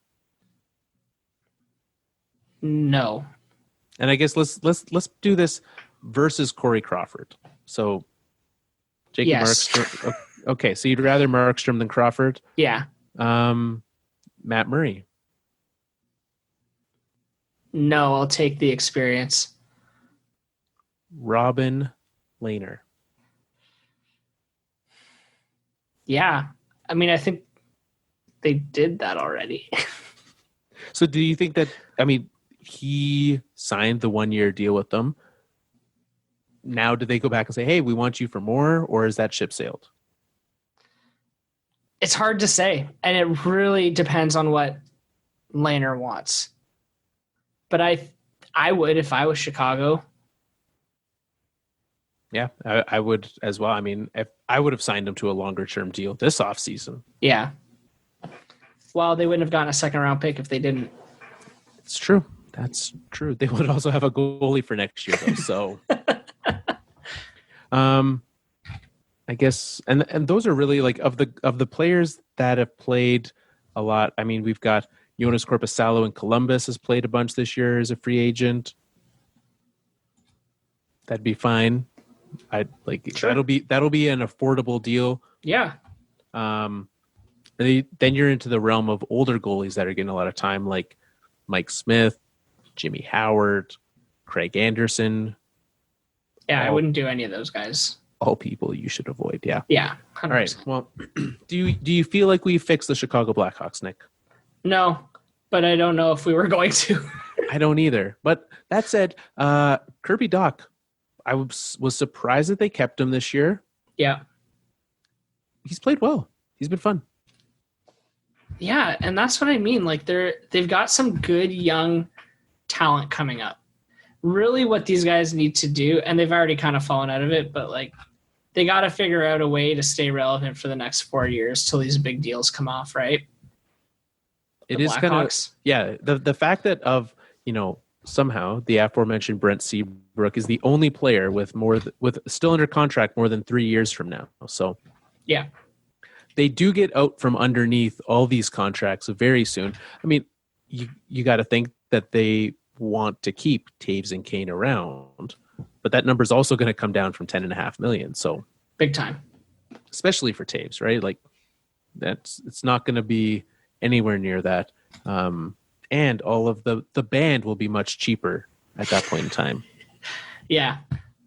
No. And I guess let's do this versus Corey Crawford. So Jacob Markstrom. Okay, so you'd rather Markstrom than Crawford? Yeah. Matt Murray. No, I'll take the experience. Robin Lehner. Yeah. I mean, I think they did that already. So do you think that, I mean, he signed the 1-year deal with them. Now, do they go back and say, hey, we want you for more, or is that ship sailed? It's hard to say, and it really depends on what Lehner wants. But I would if I was Chicago. Yeah, I would as well. I mean, if I would have signed him to a longer-term deal this offseason. Yeah. Well, they wouldn't have gotten a second-round pick if they didn't. It's true. That's true. They would also have a goalie for next year, though. So, I guess, and those are really like of the players that have played a lot. I mean, we've got Jonas Korpisalo in Columbus has played a bunch this year as a free agent. That'd be fine. I'd like Sure. that'll be an affordable deal. Yeah. Then you're into the realm of older goalies that are getting a lot of time, like Mike Smith, Jimmy Howard, Craig Anderson. Yeah, I wouldn't do any of those guys. All people you should avoid. Yeah. Yeah. 100%. All right. Well, do you feel like we fixed the Chicago Blackhawks, Nick? No, but I don't know if we were going to. I don't either. But that said, Kirby Dach, I was surprised that they kept him this year. Yeah. He's played well. He's been fun. Yeah, and that's what I mean. Like they've got some good young talent coming up. Really what these guys need to do, and they've already kind of fallen out of it, but like they got to figure out a way to stay relevant for the next 4 years till these big deals come off, right? It is kind of, yeah. The fact that somehow the aforementioned Brent Seabrook is the only player with still under contract more than 3 years from now. So yeah, they do get out from underneath all these contracts very soon. I mean, you got to think that they want to keep Taves and Kane around, but that number is also going to come down from $10.5 million. So big time, especially for Taves, right? Like it's not going to be anywhere near that. And all of the band will be much cheaper at that point in time. Yeah.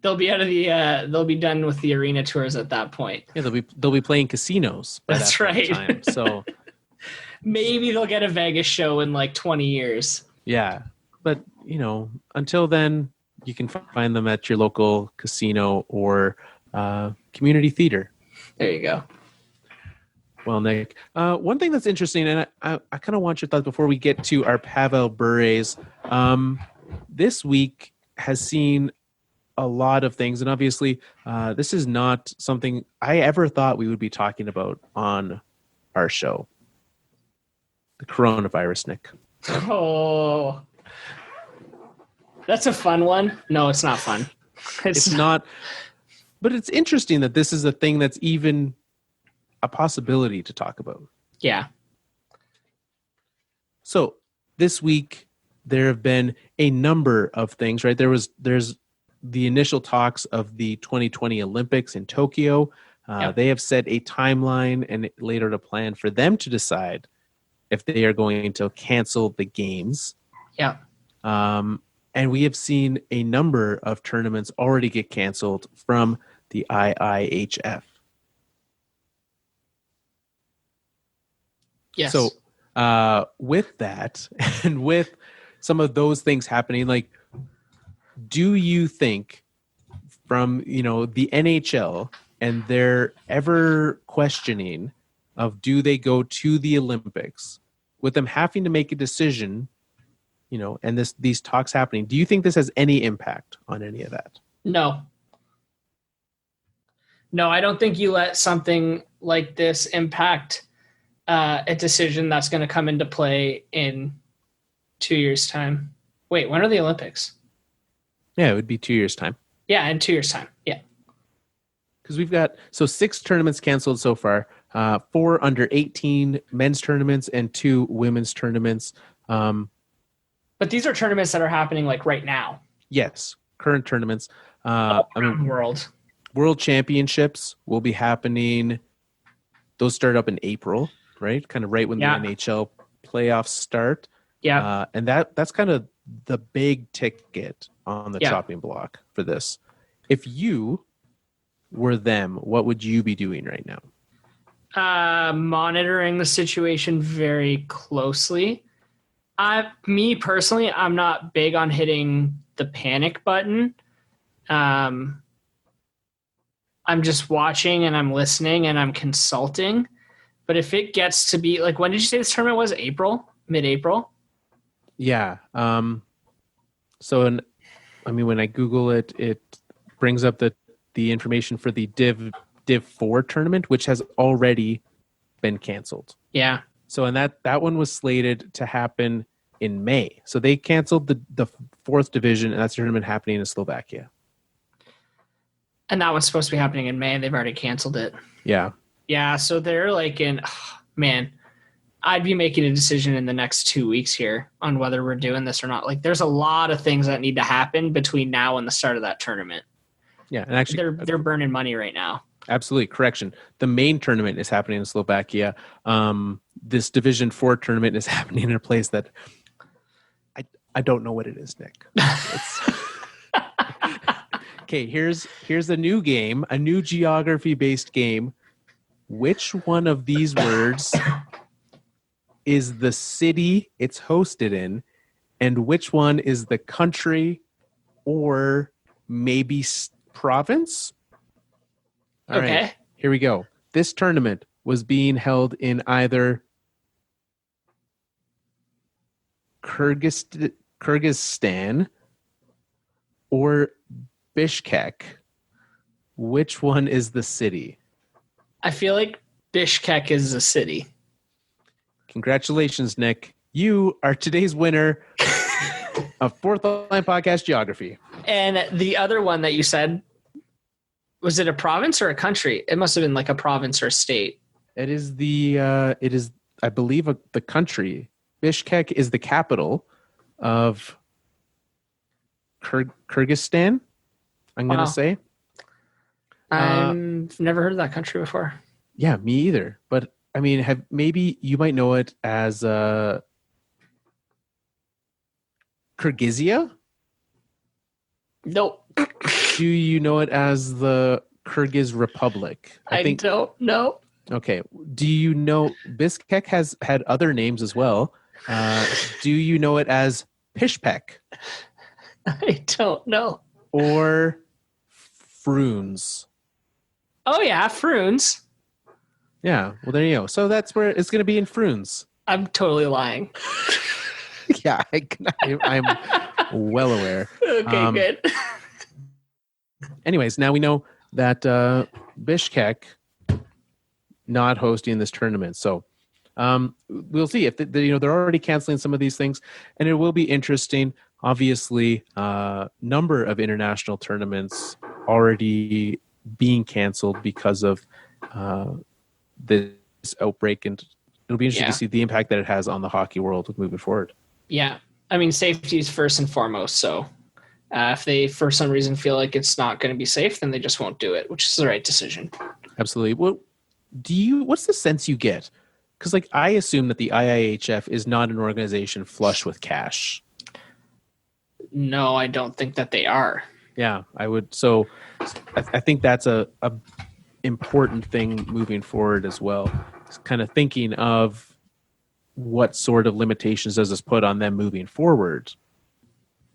They'll be out of they'll be done with the arena tours at that point. Yeah, they'll be playing casinos by That's that point in right. time. So maybe they'll get a Vegas show in like 20 years. yeah. But, until then, you can find them at your local casino or community theater. There you go. Well, Nick, one thing that's interesting, and I kind of want your thoughts before we get to our Pavel Bure's. This week has seen a lot of things, and obviously, this is not something I ever thought we would be talking about on our show. The coronavirus, Nick. Oh, that's a fun one. No, it's not fun. It's not, but it's interesting that this is a thing that's even a possibility to talk about. Yeah. So this week there have been a number of things, right? There's the initial talks of the 2020 Olympics in Tokyo. Yep. They have set a timeline and later a plan for them to decide if they are going to cancel the games. Yeah. And we have seen a number of tournaments already get canceled from the IIHF. Yes. So with that and with some of those things happening, like, do you think from, the NHL and their ever questioning of do they go to the Olympics with them having to make a decision, and these talks happening. Do you think this has any impact on any of that? No, I don't think you let something like this impact a decision that's going to come into play in 2 years' time. Wait, when are the Olympics? Yeah, it would be 2 years' time. Yeah, in 2 years' time. Yeah. Because we've got 6 tournaments canceled so far, 4 under 18 men's tournaments and 2 women's tournaments. But these are tournaments that are happening like right now. Yes, current tournaments. World Championships will be happening. Those start up in April, right? Kind of right when the NHL playoffs start. Yeah. And that's kind of the big ticket on the chopping block for this. If you were them, what would you be doing right now? Monitoring the situation very closely. Me personally, I'm not big on hitting the panic button. I'm just watching and I'm listening and I'm consulting. But if it gets to be like, when did you say this tournament was? Mid-April? Yeah. When I Google it, it brings up the information for the Div 4 tournament, which has already been canceled. Yeah. So, and that one was slated to happen in May. So they canceled the 4th division, and that's a tournament happening in Slovakia. And that was supposed to be happening in May, and they've already canceled it. Yeah. Yeah, so they're like I'd be making a decision in the next 2 weeks here on whether we're doing this or not. Like, there's a lot of things that need to happen between now and the start of that tournament. Yeah, and actually they're burning money right now. Absolutely. Correction. The main tournament is happening in Slovakia. This Division 4 tournament is happening in a place that I don't know what it is, Nick. Okay, here's a new game, a new geography-based game. Which one of these words is the city it's hosted in, and which one is the country or maybe province? All right, here we go. This tournament was being held in either Kyrgyzstan or Bishkek. Which one is the city? I feel like Bishkek is a city. Congratulations, Nick. You are today's winner of Fourth Line Podcast Geography. And the other one that you said, was it a province or a country? It must have been like a province or a state. It is I believe, the country. Bishkek is the capital of Kyrgyzstan, I'm going to say. I've never heard of that country before. Yeah, me either. But I mean, maybe you might know it as Kyrgyzia? Nope. Do you know it as the Kyrgyz Republic? I don't know. Okay. Do you know Bishkek has had other names as well? Do you know it as Pishpek? I don't know. Or Frunes? Oh yeah, Frunes. Yeah. Well, there you go. So that's where it's going to be, in Frunes. I'm totally lying. Yeah, I'm well aware. Okay, good. Anyways, now we know that Bishkek not hosting this tournament. So we'll see if they're already canceling some of these things, and it will be interesting. Obviously, number of international tournaments already being canceled because of this outbreak, and it'll be interesting to see the impact that it has on the hockey world moving forward. Yeah, I mean, safety is first and foremost. So if they, for some reason, feel like it's not going to be safe, then they just won't do it, which is the right decision. Absolutely. Well, what's the sense you get? Because, like, I assume that the IIHF is not an organization flush with cash. No, I don't think that they are. Yeah, I would. So I think that's a important thing moving forward as well. It's kind of thinking of what sort of limitations does this put on them moving forward?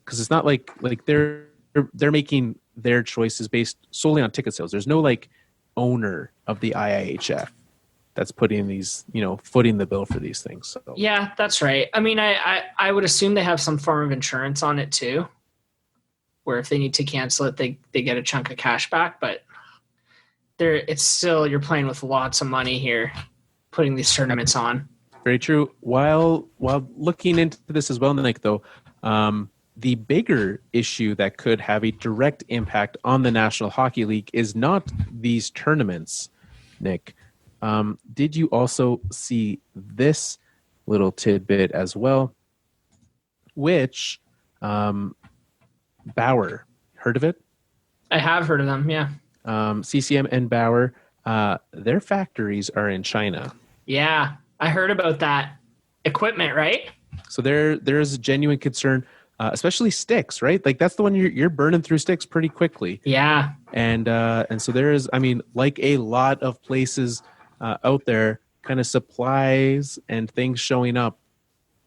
Because it's not like they're making their choices based solely on ticket sales. There's no like owner of the IIHF. that's putting these, footing the bill for these things. So Yeah, that's right. I mean, I would assume they have some form of insurance on it too, where if they need to cancel it, they get a chunk of cash back. But it's still, you're playing with lots of money here, putting these tournaments on. very true. While looking into this as well, Nick, though, the bigger issue that could have a direct impact on the National Hockey League is not these tournaments, Nick. Did you also see this little tidbit as well? Which Bauer, heard of it? I have heard of them, yeah. CCM and Bauer, their factories are in China. Yeah, I heard about that equipment, right? So there's a genuine concern, especially sticks, right? Like that's the one you're burning through sticks pretty quickly. Yeah. And so there is, I mean, like a lot of places out there, kind of supplies and things showing up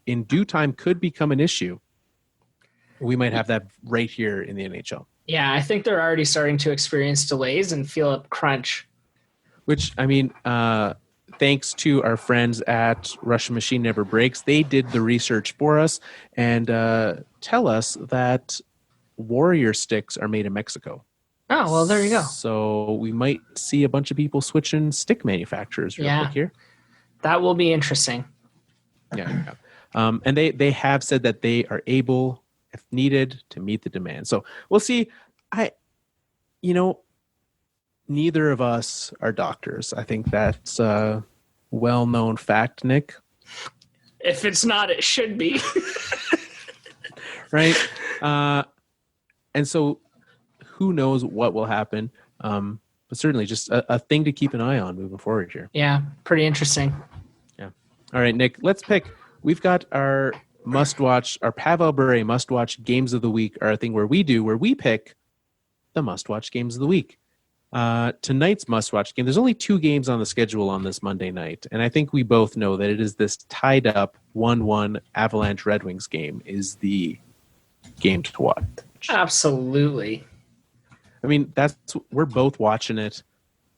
in due time could become an issue. We might have that right here in the NHL. Yeah, I think they're already starting to experience delays and feel a crunch. Which, I mean, thanks to our friends at Russian Machine Never Breaks, they did the research for us and tell us that Warrior sticks are made in Mexico. Oh, well, there you go. So we might see a bunch of people switching stick manufacturers real quick here. That will be interesting. Yeah. And they have said that they are able, if needed, to meet the demand. So we'll see. Neither of us are doctors. I think that's a well-known fact, Nick. If it's not, it should be. Right? And so who knows what will happen. But certainly just a thing to keep an eye on moving forward here. Yeah, pretty interesting. Yeah. All right, Nick, let's pick. We've got our must-watch, our Pavel Bure must-watch games of the week, our thing where we pick the must-watch games of the week. Tonight's must-watch game, there's only 2 games on the schedule on this Monday night, and I think we both know that it is this tied-up 1-1 Avalanche Red Wings game is the game to watch. Absolutely. I mean, we're both watching it.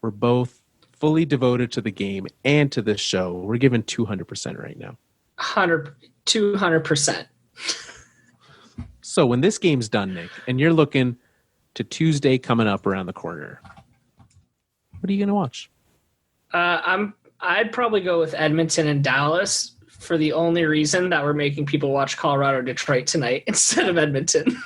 We're both fully devoted to the game and to this show. We're giving 200% right now. 200%. So when this game's done, Nick, and you're looking to Tuesday coming up around the corner, what are you going to watch? I'd probably go with Edmonton and Dallas for the only reason that we're making people watch Colorado Detroit tonight instead of Edmonton.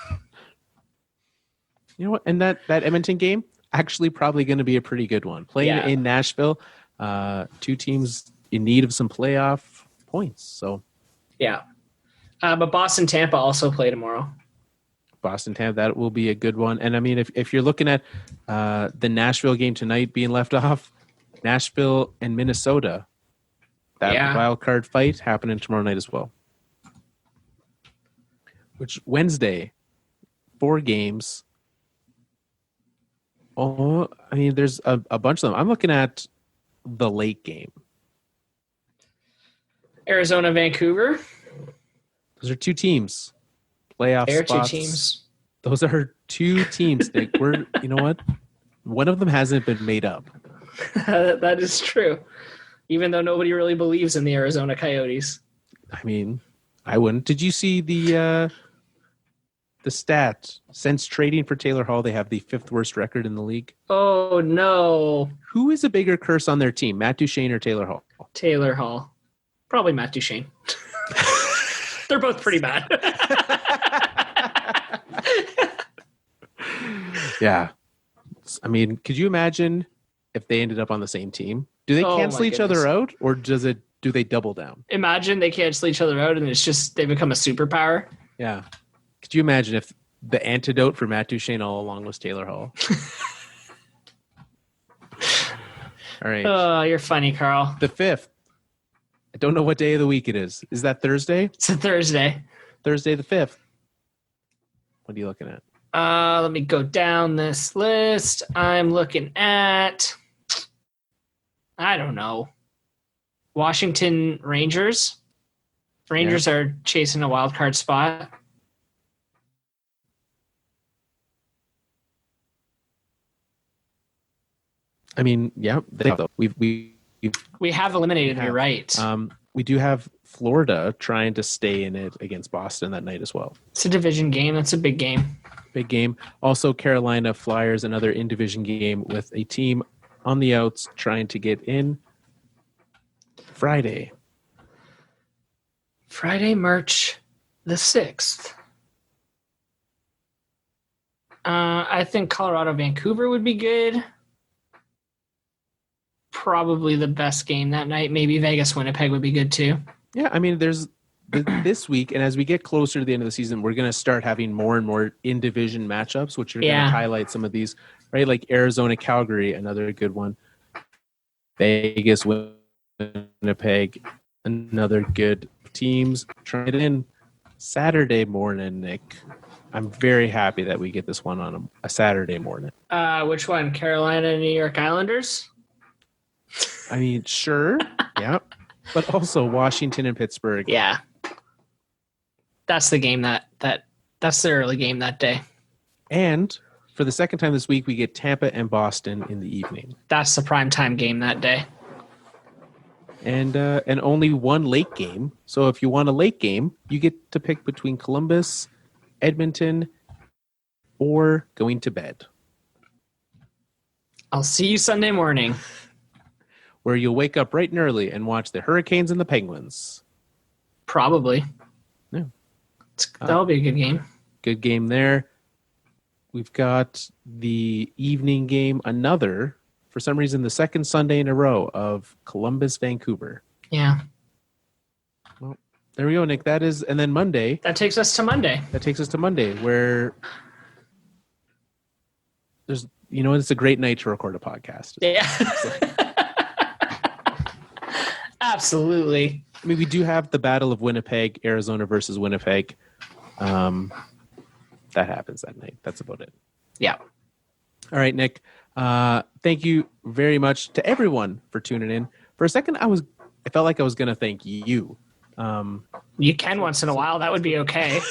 You know what? And that Edmonton game, actually probably going to be a pretty good one. Playing in Nashville, 2 teams in need of some playoff points. So, yeah. But Boston Tampa also play tomorrow. Boston Tampa, that will be a good one. And I mean, if you're looking at the Nashville game tonight being left off, Nashville and Minnesota, that wild card fight happening tomorrow night as well. Which Wednesday, 4 games. Oh, I mean, there's a bunch of them. I'm looking at the late game. Arizona, Vancouver. Those are 2 teams. Playoff They're spots. 2 teams. Those are 2 teams, Nick. You know what? One of them hasn't been made up. That is true. Even though nobody really believes in the Arizona Coyotes. I mean, I wouldn't. Did you see the stat? Since trading for Taylor Hall, they have the 5th worst record in the league. Oh, no. Who is a bigger curse on their team, Matt Duchene or Taylor Hall? Taylor Hall. Probably Matt Duchene. They're both pretty bad. Yeah. I mean, could you imagine if they ended up on the same team? Do they cancel each other out, or do they double down? Imagine they cancel each other out and it's just they become a superpower. Yeah. Could you imagine if the antidote for Matt Duchene all along was Taylor Hall? All right. Oh, you're funny, Carl. The 5th. I don't know what day of the week it is. Is that Thursday? It's a Thursday. Thursday the 5th. What are you looking at? Let me go down this list. I'm looking at, I don't know, Washington Rangers. Rangers are chasing a wild card spot. I mean, yeah, we We have eliminated. You're right. We do have Florida trying to stay in it against Boston that night as well. It's a division game. That's a big game. Big game. Also, Carolina Flyers, another in-division game with a team on the outs trying to get in. Friday, March the 6th. I think Colorado Vancouver would be good. Probably the best game that night. Maybe Vegas Winnipeg would be good too. Yeah, I mean, there's this week, and as we get closer to the end of the season, we're going to start having more and more in-division matchups, which are going to highlight some of these, right? Like Arizona, Calgary, another good one. Vegas, Winnipeg, another good teams. Trying it in Saturday morning, Nick. I'm very happy that we get this one on a Saturday morning. Which one? Carolina and New York Islanders? I mean, sure. Yeah. But also Washington and Pittsburgh. Yeah. That's the game that's the early game that day. And for the second time this week, we get Tampa and Boston in the evening. That's the primetime game that day. And only one late game. So if you want a late game, you get to pick between Columbus, Edmonton, or going to bed. I'll see you Sunday morning. Where you'll wake up bright and early and watch the Hurricanes and the Penguins. Probably. Yeah. That'll be a good game. Good game there. We've got the evening game, for some reason, the second Sunday in a row of Columbus, Vancouver. Yeah. Well, there we go, Nick. And then Monday. That takes us to Monday. Where there's, it's a great night to record a podcast. Yeah. Absolutely. I mean, we do have the Battle of Winnipeg, Arizona versus Winnipeg. That happens that night. That's about it. Yeah. All right, Nick. Thank you very much to everyone for tuning in. For a second, I felt like I was going to thank you. You can once in a while. That would be okay.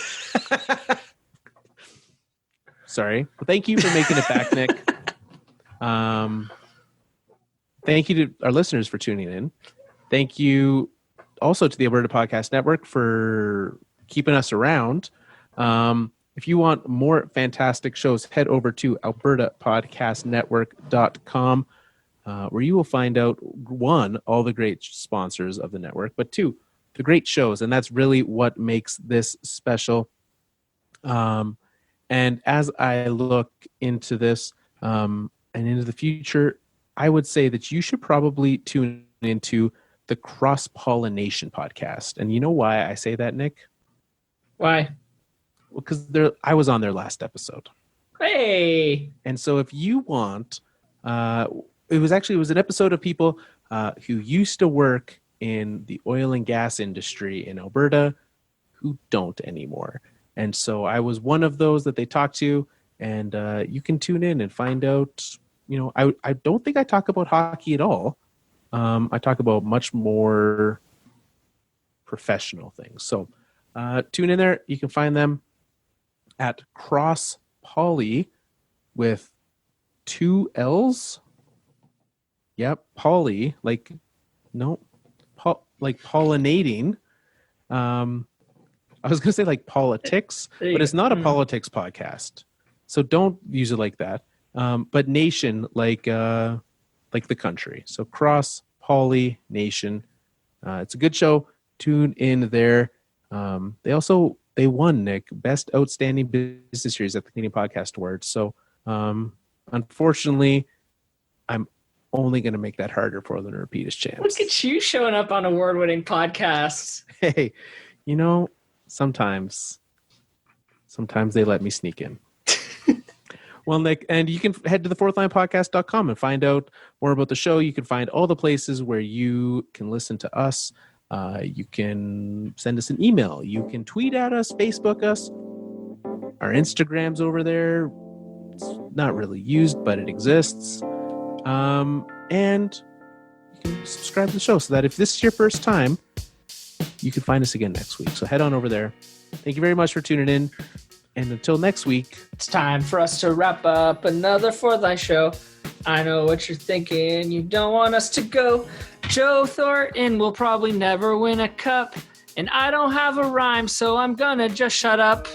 Sorry. Well, thank you for making it back, Nick. Thank you to our listeners for tuning in. Thank you also to the Alberta Podcast Network for keeping us around. If you want more fantastic shows, head over to albertapodcastnetwork.com, where you will find out, one, all the great sponsors of the network, but two, the great shows. And that's really what makes this special. And as I look into this and into the future, I would say that you should probably tune into the Cross-Pollination podcast. And you know why I say that, Nick? Why? Well, because I was on their last episode. Hey! And so if you want, it was an episode of people who used to work in the oil and gas industry in Alberta who don't anymore. And so I was one of those that they talked to, and you can tune in and find out, I don't think I talk about hockey at all. I talk about much more professional things. So tune in there. You can find them at Cross Poly with 2 L's. Yep, Poly, like pollinating. I was going to say like politics, but it's not a politics podcast. So don't use it like that. But nation, like the country. So Cross Poly Nation. It's a good show. Tune in there. They won, Nick, Best Outstanding Business Series at the Canadian Podcast Awards. So unfortunately, I'm only going to make that harder for them to repeat his chance. Look at you showing up on award-winning podcasts. Hey, sometimes they let me sneak in. Well, Nick, and you can head to thefourthlinepodcast.com and find out more about the show. You can find all the places where you can listen to us. You can send us an email. You can tweet at us, Facebook us. Our Instagram's over there. It's not really used, but it exists. And you can subscribe to the show so that if this is your first time, you can find us again next week. So head on over there. Thank you very much for tuning in. And until next week, it's time for us to wrap up another Fourth Line show. I know what you're thinking. You don't want us to go. Joe Thornton will probably never win a cup. And I don't have a rhyme, so I'm gonna just shut up.